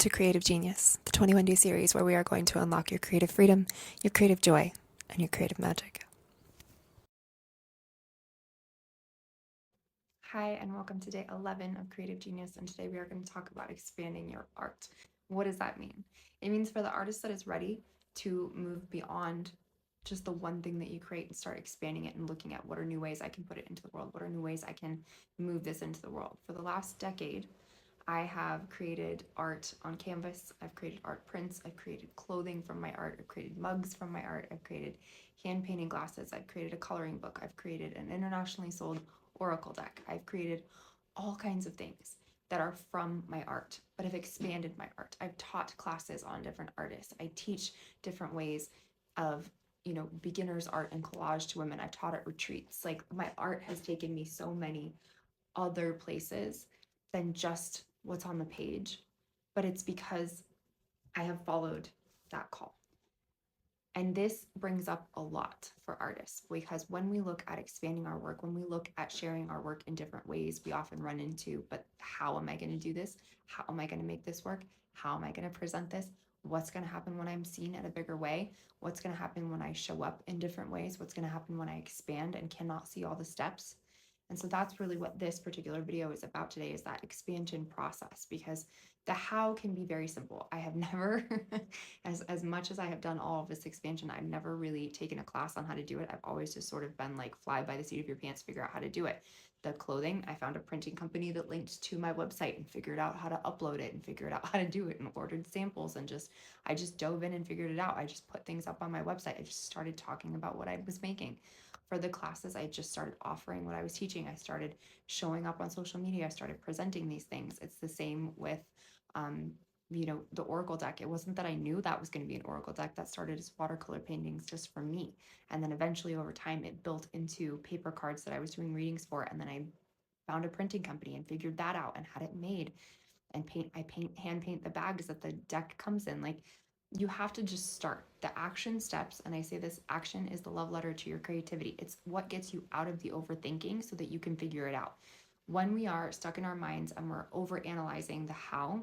to Creative Genius, the 21 Day series where we are going to unlock your creative freedom, your creative joy, and your creative magic. Hi, and welcome to day 11 of Creative Genius, and today we are going to talk about expanding your art. What does that mean? It means for the artist that is ready to move beyond just the one thing that you create and start expanding it and looking at what are new ways I can put it into the world, what are new ways I can move this into the world. For the last decade, I have created art on canvas, I've created art prints, I've created clothing from my art, I've created mugs from my art, I've created hand painting glasses, I've created a coloring book, I've created an internationally sold oracle deck, I've created all kinds of things that are from my art, but have expanded my art. I've taught classes on different artists. I teach different ways of, beginner's art and collage to women. I've taught at retreats. Like, my art has taken me so many other places than just what's on the page, but it's because I have followed that call. And this brings up a lot for artists, because when we look at expanding our work, when we look at sharing our work in different ways, we often run into, but how am I going to do this? How am I going to make this work? How am I going to present this? What's going to happen when I'm seen in a bigger way? What's going to happen when I show up in different ways? What's going to happen when I expand and cannot see all the steps? And so that's really what this particular video is about today, is that expansion process, because the how can be very simple. I have never, as much as I have done all of this expansion, I've never really taken a class on how to do it. I've always just sort of been like, fly by the seat of your pants, figure out how to do it. The clothing, I found a printing company that linked to my website and figured out how to upload it and figured out how to do it and ordered samples, and I just dove in and figured it out. I just put things up on my website. I just started talking about what I was making. For the classes, I just started offering what I was teaching. I started showing up on social media. I started presenting these things. It's the same with the oracle deck. It wasn't that I knew that was going to be an oracle deck. That started as watercolor paintings just for me, and then eventually over time it built into paper cards that I was doing readings for, and then I found a printing company and figured that out and had it made, and hand paint the bags that the deck comes in. Like, you have to just start the action steps, and I say this action is the love letter to your creativity. It's what gets you out of the overthinking so that you can figure it out. When we are stuck in our minds and we're over analyzing the how,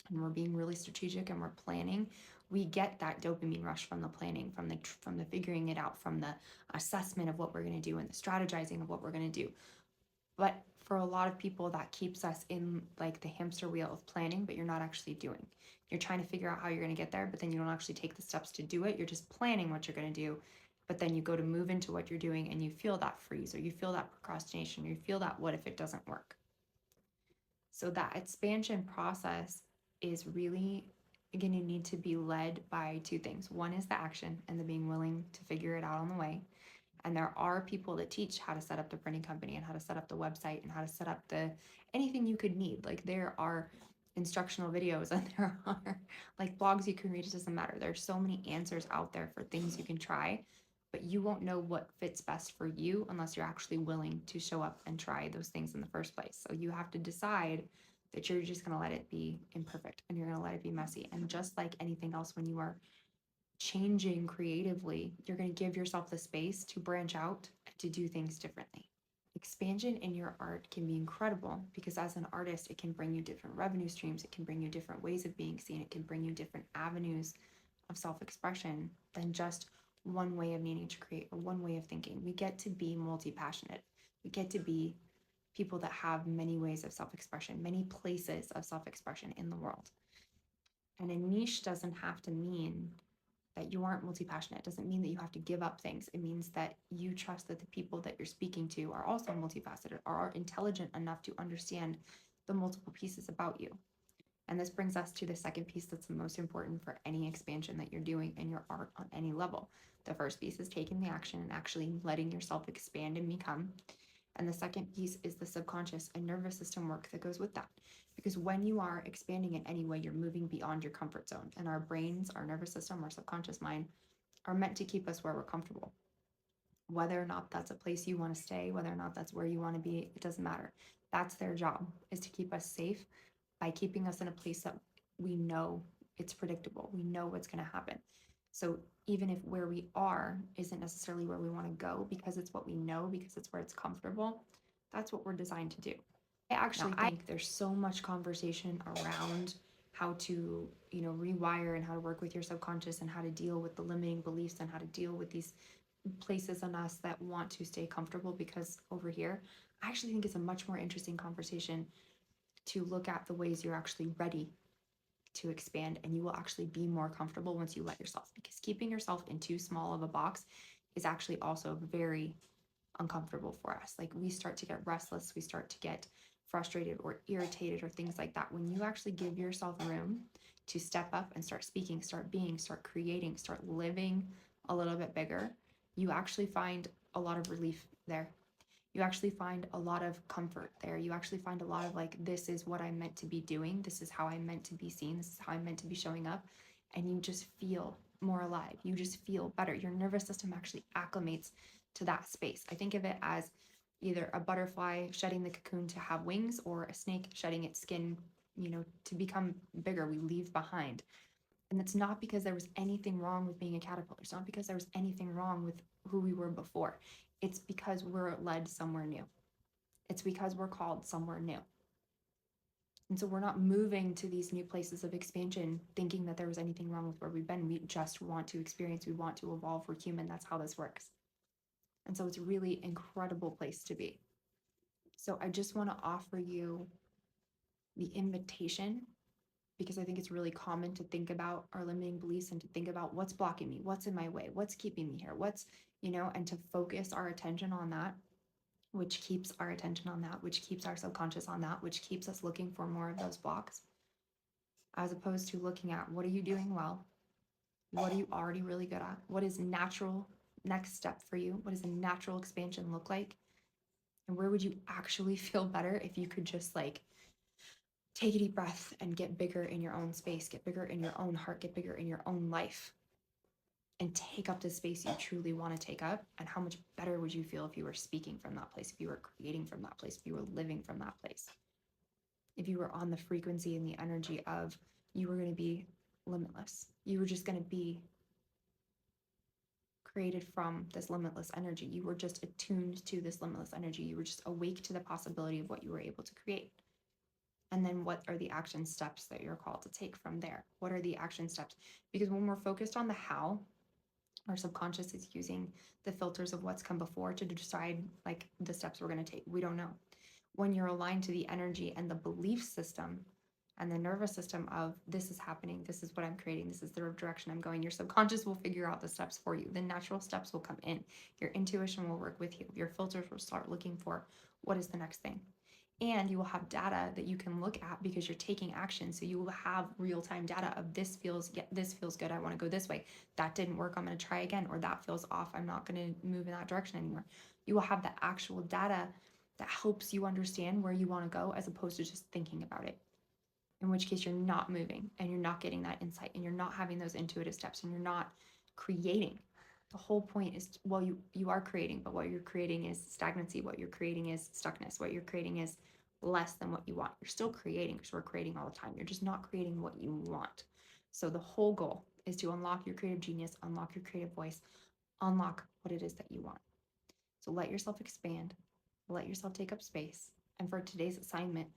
and we're being really strategic and we're planning, we get that dopamine rush from the planning, from the figuring it out, from the assessment of what we're going to do and the strategizing of what we're going to do. But for a lot of people, that keeps us in like the hamster wheel of planning, but you're not actually doing. You're trying to figure out how you're going to get there, but then you don't actually take the steps to do it. You're just planning what you're going to do, but then you go to move into what you're doing and you feel that freeze, or you feel that procrastination, or you feel that what if it doesn't work. So that expansion process is really going to need to be led by two things. One is the action and the being willing to figure it out on the way. And there are people that teach how to set up the printing company and how to set up the website and how to set up anything you could need. Like, there are instructional videos and there are like blogs you can read. It doesn't matter. There's so many answers out there for things you can try, but you won't know what fits best for you unless you're actually willing to show up and try those things in the first place. So you have to decide that you're just going to let it be imperfect and you're going to let it be messy. And just like anything else, when you are changing creatively, you're going to give yourself the space to branch out and to do things differently. Expansion in your art can be incredible because as an artist, it can bring you different revenue streams. It can bring you different ways of being seen. It can bring you different avenues of self-expression than just one way of needing to create or one way of thinking. We get to be multi-passionate. We get to be people that have many ways of self-expression, many places of self-expression in the world. And a niche doesn't have to mean that you aren't multi-passionate. It doesn't mean that you have to give up things. It means that you trust that the people that you're speaking to are also multifaceted, are intelligent enough to understand the multiple pieces about you. And this brings us to the second piece that's the most important for any expansion that you're doing in your art on any level. The first piece is taking the action and actually letting yourself expand and become. And the second piece is the subconscious and nervous system work that goes with that. Because when you are expanding in any way, you're moving beyond your comfort zone. And our brains, our nervous system, our subconscious mind are meant to keep us where we're comfortable. Whether or not that's a place you want to stay, whether or not that's where you want to be, it doesn't matter. That's their job, is to keep us safe by keeping us in a place that we know it's predictable. We know what's going to happen. So even if where we are isn't necessarily where we want to go, because it's what we know, because it's where it's comfortable, that's what we're designed to do. I actually think there's so much conversation around how to, rewire and how to work with your subconscious and how to deal with the limiting beliefs and how to deal with these places in us that want to stay comfortable. Because over here, I actually think it's a much more interesting conversation to look at the ways you're actually ready to expand, and you will actually be more comfortable once you let yourself, because keeping yourself in too small of a box is actually also very uncomfortable for us. Like, we start to get restless, we start to get frustrated or irritated or things like that. When you actually give yourself room to step up and start speaking, start being, start creating, start living a little bit bigger, you actually find a lot of relief there. You actually find a lot of comfort there. You actually find a lot of like, this is what I'm meant to be doing. This is how I'm meant to be seen. This is how I'm meant to be showing up. And you just feel more alive. You just feel better. Your nervous system actually acclimates to that space. I think of it as either a butterfly shedding the cocoon to have wings, or a snake shedding its skin, to become bigger. We leave behind. And it's not because there was anything wrong with being a caterpillar. It's not because there was anything wrong with who we were before. It's because we're led somewhere new. It's because we're called somewhere new. And so we're not moving to these new places of expansion thinking that there was anything wrong with where we've been. We just want to experience, we want to evolve. We're human. That's how this works. And so it's a really incredible place to be. So I just want to offer you the invitation, because I think it's really common to think about our limiting beliefs and to think about what's blocking me, what's in my way, what's keeping me here, and to focus our attention on that, which keeps our attention on that, which keeps our subconscious on that, which keeps us looking for more of those blocks, as opposed to looking at what are you doing well? What are you already really good at? What is natural next step for you? What does a natural expansion look like? And where would you actually feel better if you could just like take a deep breath and get bigger in your own space, get bigger in your own heart, get bigger in your own life, and take up the space you truly want to take up? And how much better would you feel if you were speaking from that place, if you were creating from that place, if you were living from that place, if you were on the frequency and the energy of you were going to be limitless, you were just going to be created from this limitless energy, you were just attuned to this limitless energy, you were just awake to the possibility of what you were able to create. And then what are the action steps that you're called to take from there? What are the action steps? Because when we're focused on the how, our subconscious is using the filters of what's come before to decide like the steps we're going to take. We don't know. When you're aligned to the energy and the belief system and the nervous system of this is happening, this is what I'm creating, this is the direction I'm going, your subconscious will figure out the steps for you. The natural steps will come in. Your intuition will work with you. Your filters will start looking for what is the next thing. And you will have data that you can look at because you're taking action. So you will have real-time data of this feels good. I want to go this way. That didn't work. I'm going to try again. Or that feels off. I'm not going to move in that direction anymore. You will have the actual data that helps you understand where you want to go, as opposed to just thinking about it. In which case you're not moving and you're not getting that insight and you're not having those intuitive steps and you're not creating. The whole point is, well, you are creating, but what you're creating is stagnancy. What you're creating is stuckness. What you're creating is less than what you want. You're still creating, because we're creating all the time. You're just not creating what you want. So the whole goal is to unlock your creative genius, unlock your creative voice, unlock what it is that you want. So let yourself expand, let yourself take up space. And for today's assignment,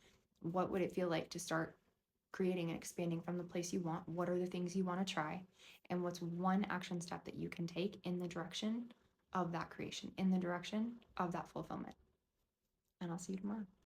what would it feel like to start creating and expanding from the place you want? What are the things you want to try? And what's one action step that you can take in the direction of that creation, in the direction of that fulfillment? And I'll see you tomorrow.